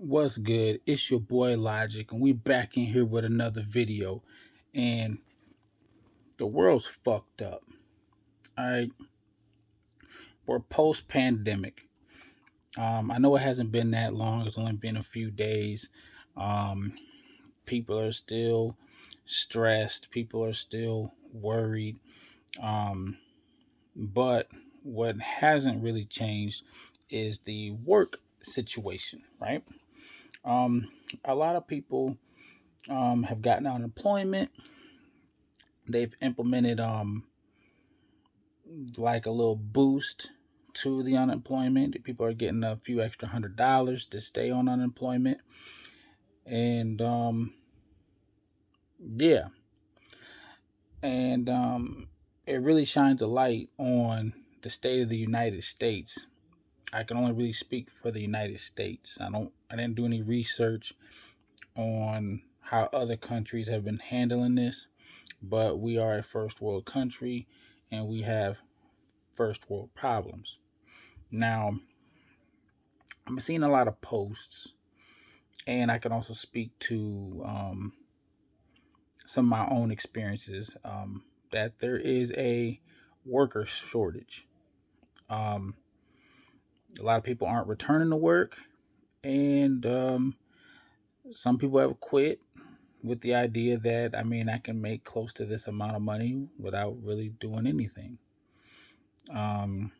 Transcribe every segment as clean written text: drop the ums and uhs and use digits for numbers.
What's good? It's your boy Logic, and we back in here with another video. And the world's fucked up. All right, we're post pandemic. I know it hasn't been that long. It's only been a few days. Um, People are still stressed. People are still worried. Um, but what hasn't really changed is the work situation, right? Um, a lot of people have gotten unemployment. They've implemented like a little boost to the unemployment. People are getting a few extra $100 to stay on unemployment. And yeah, and it really shines a light on the state of the United States. I can only really speak for the United States. I didn't do any research on how other countries have been handling this, but we are a first world country and we have first world problems. Now, I'm seeing a lot of posts, and I can also speak to some of my own experiences that there is a worker shortage. Um, a lot of people aren't returning to work, and some people have quit with the idea that, I can make close to this amount of money without really doing anything. Um,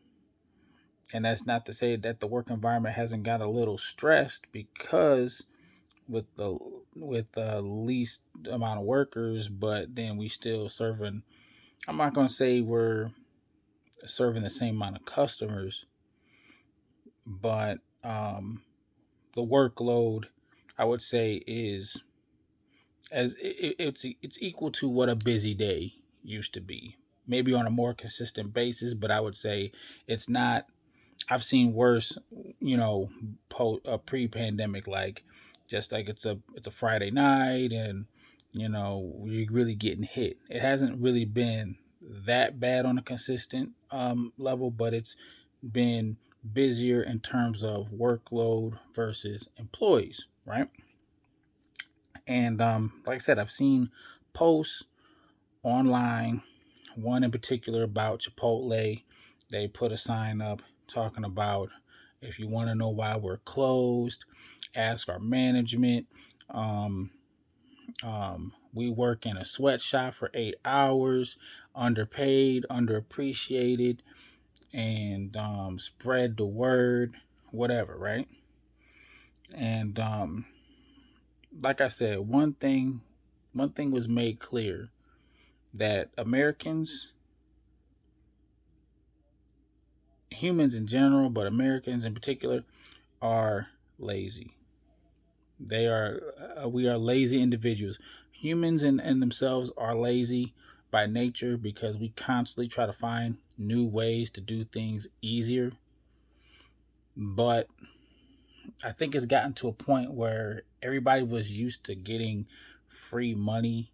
and that's not to say that the work environment hasn't got a little stressed, because with the least amount of workers, but then we still serving. I'm not going to say we're serving the same amount of customers, but the workload, I would say, is it's equal to what a busy day used to be. Maybe on a more consistent basis, but I would say it's not. I've seen worse, pre-pandemic, like just like it's a Friday night, and you're really getting hit. It hasn't really been that bad on a consistent level, but it's been busier in terms of workload versus employees, right? And like I said, I've seen posts online, one in particular about Chipotle. They put a sign up talking about, if you want to know why we're closed, ask our management. Um, we work in a sweatshop for 8 hours, underpaid, underappreciated, and spread the word, whatever, right? And like I said, one thing was made clear, that Americans, humans in general, but Americans in particular, are lazy. We are lazy individuals. Humans in themselves are lazy by nature, because we constantly try to find new ways to do things easier. But I think it's gotten to a point where everybody was used to getting free money,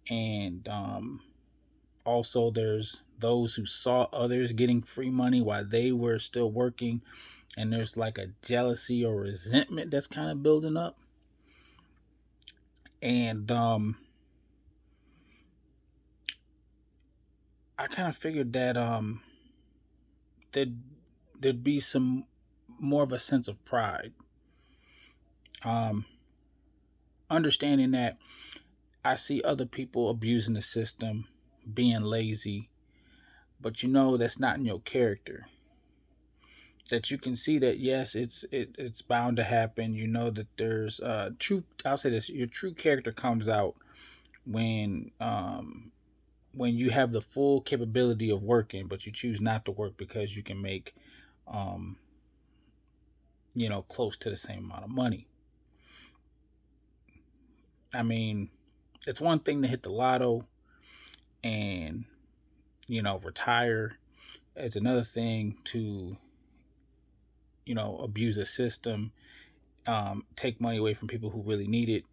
and also there's those who saw others getting free money while they were still working, and there's like a jealousy or resentment that's kind of building up. And I kind of figured that there'd, there'd be some more of a sense of pride, um understanding that I see other people abusing the system, being lazy, but that's not in your character. That you can see that, yes, it's bound to happen. You know that there's true. I'll say this: your true character comes out when when you have the full capability of working, but you choose not to work because you can make um close to the same amount of money. I mean, it's one thing to hit the lotto and retire. It's another thing to abuse a system, take money away from people who really need it,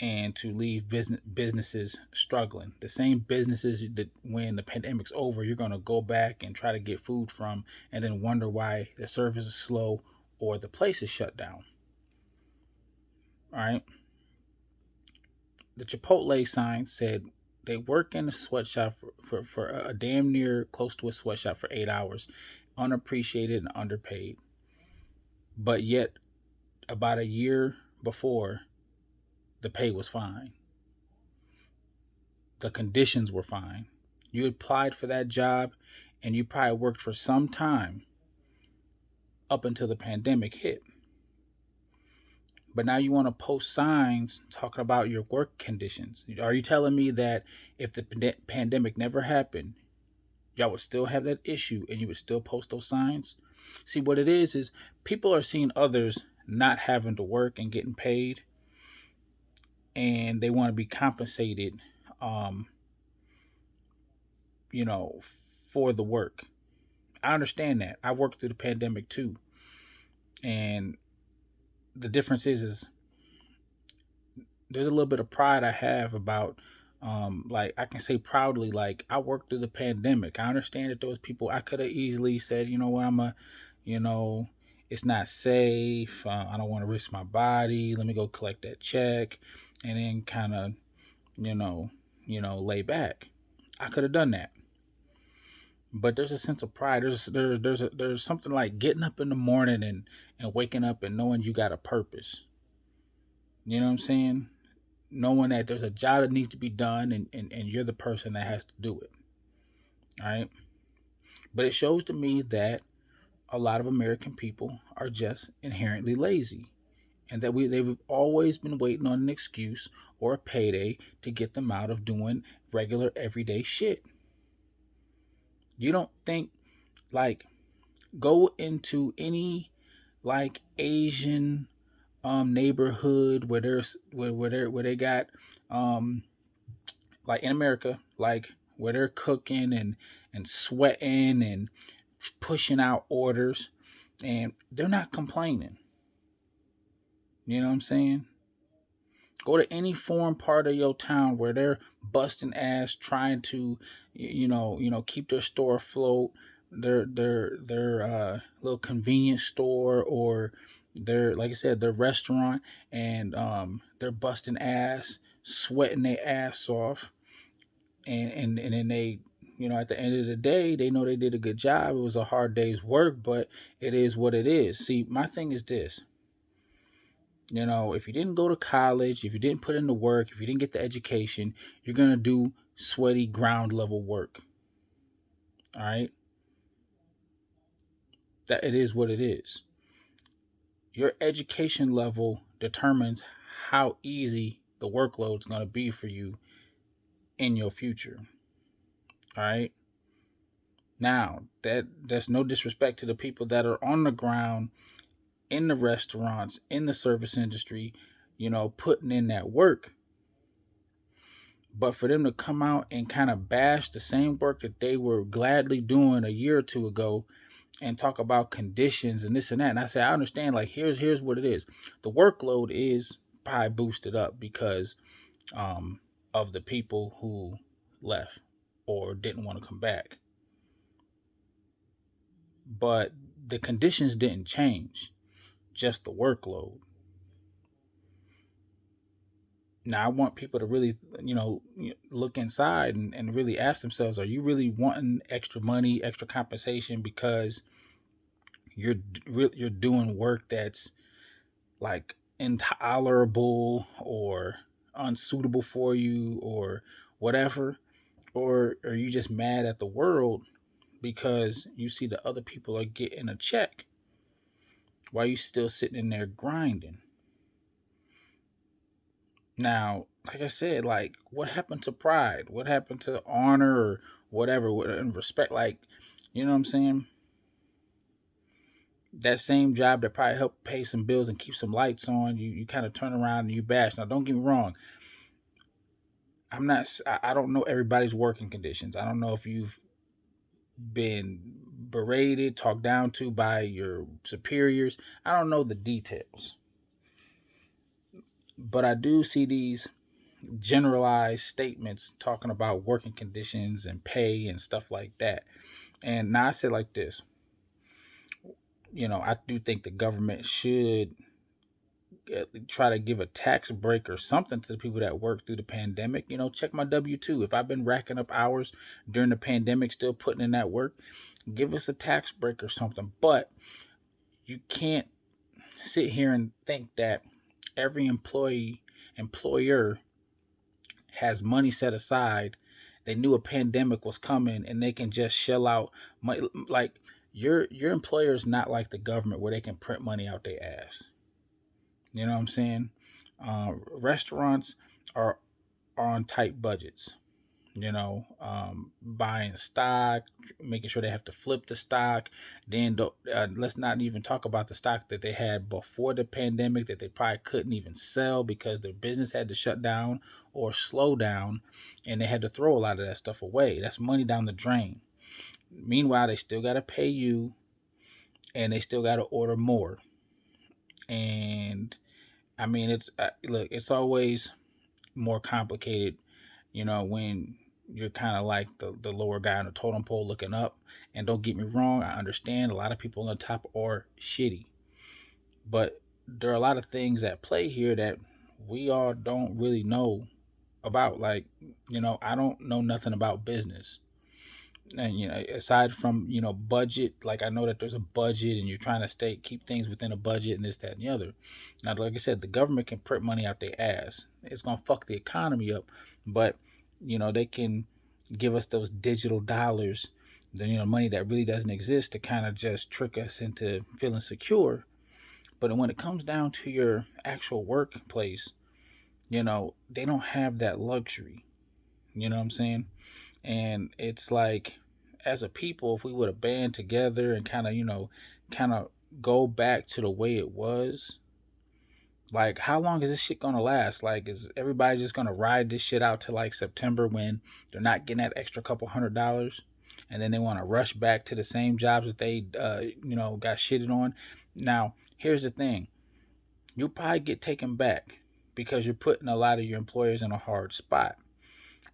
and to leave businesses struggling. The same businesses that, when the pandemic's over, you're going to go back and try to get food from, and then wonder why the service is slow or the place is shut down. All right. The Chipotle sign said they work in a sweatshop for a damn near close to a sweatshop for 8 hours, unappreciated and underpaid. But yet, about a year before, the pay was fine. The conditions were fine. You applied for that job and you probably worked for some time up until the pandemic hit. But now you want to post signs talking about your work conditions. Are you telling me that if the pandemic never happened, y'all would still have that issue and you would still post those signs? See, what it is people are seeing others not having to work and getting paid, and they want to be compensated, um, for the work. I understand that. I worked through the pandemic too. And the difference is there's a little bit of pride I have about, like, I can say proudly, like, I worked through the pandemic. I understand that those people, I could have easily said, you know what, you know it's not safe, I don't want to risk my body, let me go collect that check and then kind of, you know lay back. I could have done that. But there's a sense of pride. There's something like getting up in the morning and waking up and knowing you got a purpose. You know what I'm saying? Knowing that there's a job that needs to be done, and you're the person that has to do it. All right. But it shows to me that a lot of American people are just inherently lazy, and that they've always been waiting on an excuse or a payday to get them out of doing regular everyday shit. You don't think, like, go into any, like, Asian neighborhood where where they got, um like, in America, like, where they're cooking and sweating and pushing out orders, and they're not complaining. You know what I'm saying? Go to any foreign part of your town where they're busting ass trying to, keep their store afloat, their little convenience store, or their, like I said, their restaurant, and they're busting ass, sweating their ass off, and then they, at the end of the day, they know they did a good job. It was a hard day's work, but it is what it is. See, my thing is this. If you didn't go to college, if you didn't put in the work, if you didn't get the education, you're going to do sweaty ground level work. All right? That it is what it is. Your education level determines how easy the workload is going to be for you in your future. All right? Now, that's no disrespect to the people that are on the ground, in the restaurants, in the service industry, putting in that work. But for them to come out and kind of bash the same work that they were gladly doing a year or two ago and talk about conditions and this and that. And I say, I understand, like, here's what it is. The workload is probably boosted up because of the people who left or didn't want to come back. But the conditions didn't change, just the workload. Now I want people to really, look inside and really ask themselves, are you really wanting extra money, extra compensation because you're doing work that's, like, intolerable or unsuitable for you or whatever? Or are you just mad at the world because you see that other people are getting a check while you still sitting in there grinding? Now, like I said, like, what happened to pride? What happened to honor or whatever, and respect? Like, you know what I'm saying? That same job that probably helped pay some bills and keep some lights on, you kind of turn around and you bash. Now, don't get me wrong. I don't know everybody's working conditions. I don't know if you've been berated, talked down to by your superiors. I don't know the details. But I do see these generalized statements talking about working conditions and pay and stuff like that. And now I say like this, I do think the government should try to give a tax break or something to the people that work through the pandemic. Check my W-2. If I've been racking up hours during the pandemic, still putting in that work, give us a tax break or something. But you can't sit here and think that every employer has money set aside. They knew a pandemic was coming and they can just shell out money. Like your employer is not like the government where they can print money out their ass. You know what I'm saying? Restaurants are on tight budgets. Buying stock, making sure they have to flip the stock. Then let's not even talk about the stock that they had before the pandemic that they probably couldn't even sell because their business had to shut down or slow down, and they had to throw a lot of that stuff away. That's money down the drain. Meanwhile, they still got to pay you, and they still got to order more. And I mean, it's always more complicated, when you're kind of like the lower guy on the totem pole looking up. And don't get me wrong, I understand a lot of people on the top are shitty, but there are a lot of things at play here that we all don't really know about. Like, I don't know nothing about business. And aside from budget, like I know that there's a budget and you're trying to keep things within a budget and this, that, and the other. Now, like I said, the government can print money out their ass. It's gonna fuck the economy up, but they can give us those digital dollars, the money that really doesn't exist, to kind of just trick us into feeling secure. But when it comes down to your actual workplace, they don't have that luxury. You know what I'm saying? And it's like, as a people, if we would have band together and kind of go back to the way it was, like, how long is this shit gonna last? Like, is everybody just gonna ride this shit out to like September when they're not getting that extra couple $100, and then they want to rush back to the same jobs that they got shitted on? Now, here's the thing: you'll probably get taken back because you're putting a lot of your employers in a hard spot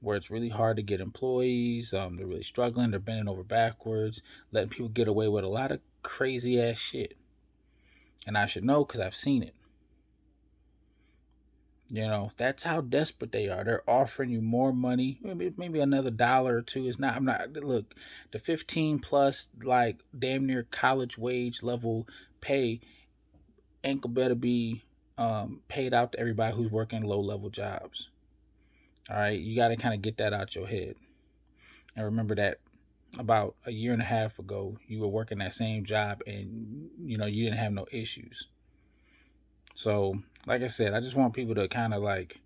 where it's really hard to get employees. They're really struggling. They're bending over backwards, letting people get away with a lot of crazy ass shit. And I should know because I've seen it. That's how desperate they are. They're offering you more money, maybe another dollar or two. I'm not, look, the 15 plus, like, damn near college wage level pay ain't better be paid out to everybody who's working low level jobs. All right, you got to kind of get that out your head. And remember that about a year and a half ago, you were working that same job and, you didn't have no issues. So, like I said, I just want people to kind of like,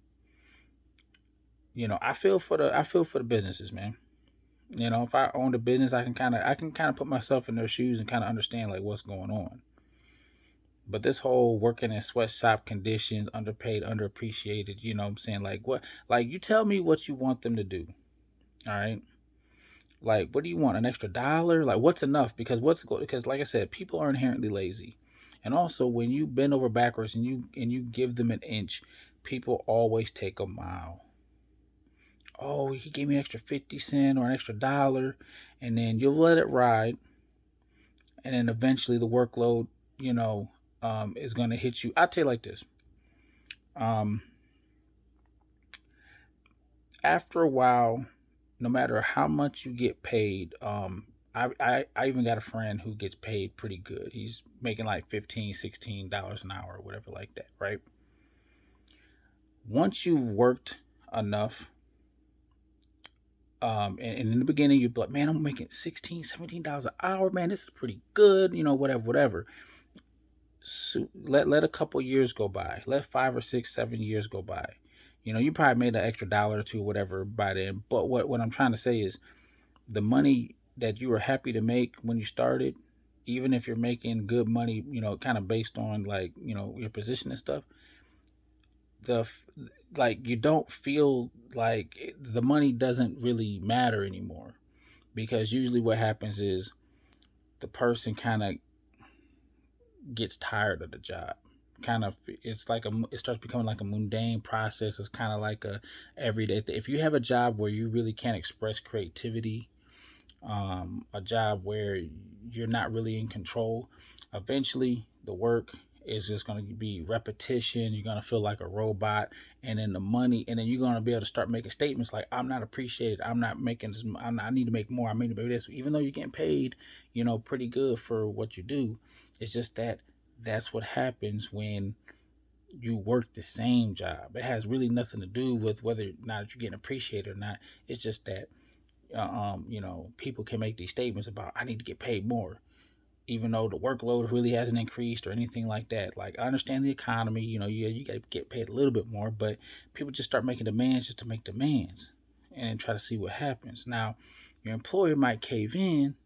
I feel for the businesses, man. If I owned a business, I can kind of put myself in their shoes and kind of understand like what's going on. But this whole working in sweatshop conditions, underpaid, underappreciated, what I'm saying? Like, what? Like, you tell me what you want them to do. All right. Like, what do you want? An extra dollar? Like, what's enough? Because like I said, people are inherently lazy. And also, when you bend over backwards and you give them an inch, people always take a mile. Oh, he gave me an extra 50 cents or an extra dollar, and then you'll let it ride. And then eventually the workload, is going to hit you. I'll tell you like this. After a while, no matter how much you get paid, I even got a friend who gets paid pretty good. He's making like $15-$16 an hour or whatever like that, right? Once you've worked enough, and in the beginning you'd be like, man, I'm making $16-$17 an hour, man, this is pretty good, whatever. So let a couple years go by. Let 5 or 6, 7 years go by. You probably made an extra dollar or two, whatever, by then. But what I'm trying to say is, the money that you were happy to make when you started, even if you're making good money, kind of based on like, your position and stuff, you don't feel like the money doesn't really matter anymore, because usually what happens is the person kind of gets tired of the job. It starts becoming like a mundane process. It's kind of like a everyday thing. If you have a job where you really can't express creativity, a job where you're not really in control, eventually the work It's just going to be repetition. You're going to feel like a robot, and then the money, and then you're going to be able to start making statements like, "I'm not appreciated. I'm not making this. I need to make more. I need to make this." Even though you're getting paid, pretty good for what you do, it's just that that's what happens when you work the same job. It has really nothing to do with whether or not you're getting appreciated or not. It's just that people can make these statements about, "I need to get paid more," even though the workload really hasn't increased or anything like that. Like, I understand the economy, you got to get paid a little bit more, but people just start making demands just to make demands and try to see what happens. Now, your employer might cave in,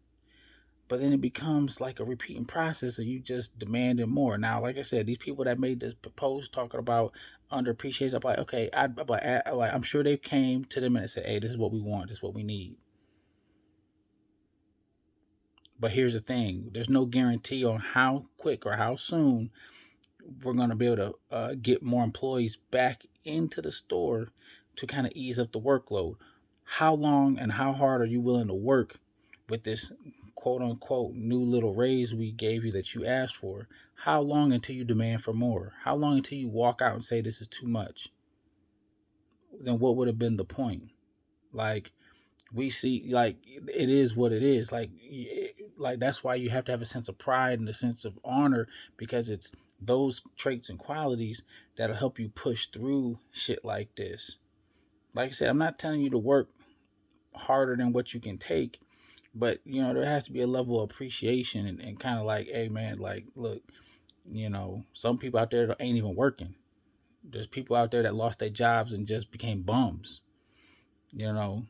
but then it becomes like a repeating process of you just demanding more. Now, like I said, these people that made this post talking about underappreciated, I'm like, okay, I'm sure they came to them and said, "Hey, this is what we want, this is what we need." But here's the thing: there's no guarantee on how quick or how soon we're going to be able to get more employees back into the store to kind of ease up the workload. How long and how hard are you willing to work with this quote unquote new little raise we gave you that you asked for? How long until you demand for more? How long until you walk out and say this is too much? Then what would have been the point? Like, we see, like, it is what it is. Like that's why you have to have a sense of pride and a sense of honor, because it's those traits and qualities that'll help you push through shit like this. Like I said, I'm not telling you to work harder than what you can take, but there has to be a level of appreciation and kind of like, hey man, like, look, some people out there that ain't even working. There's people out there that lost their jobs and just became bums. you know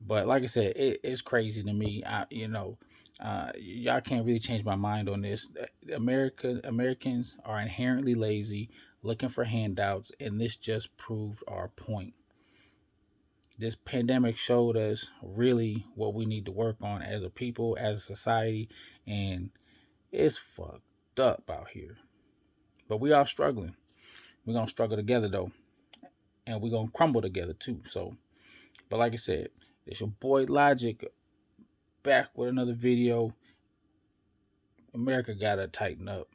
But like I said, it's crazy to me. Y'all can't really change my mind on this. Americans are inherently lazy, looking for handouts, and this just proved our point. This pandemic showed us really what we need to work on as a people, as a society, and it's fucked up out here. But we are struggling. We're gonna struggle together though, and we're gonna crumble together too. So, but like I said, it's your boy Logic back with another video. America gotta tighten up.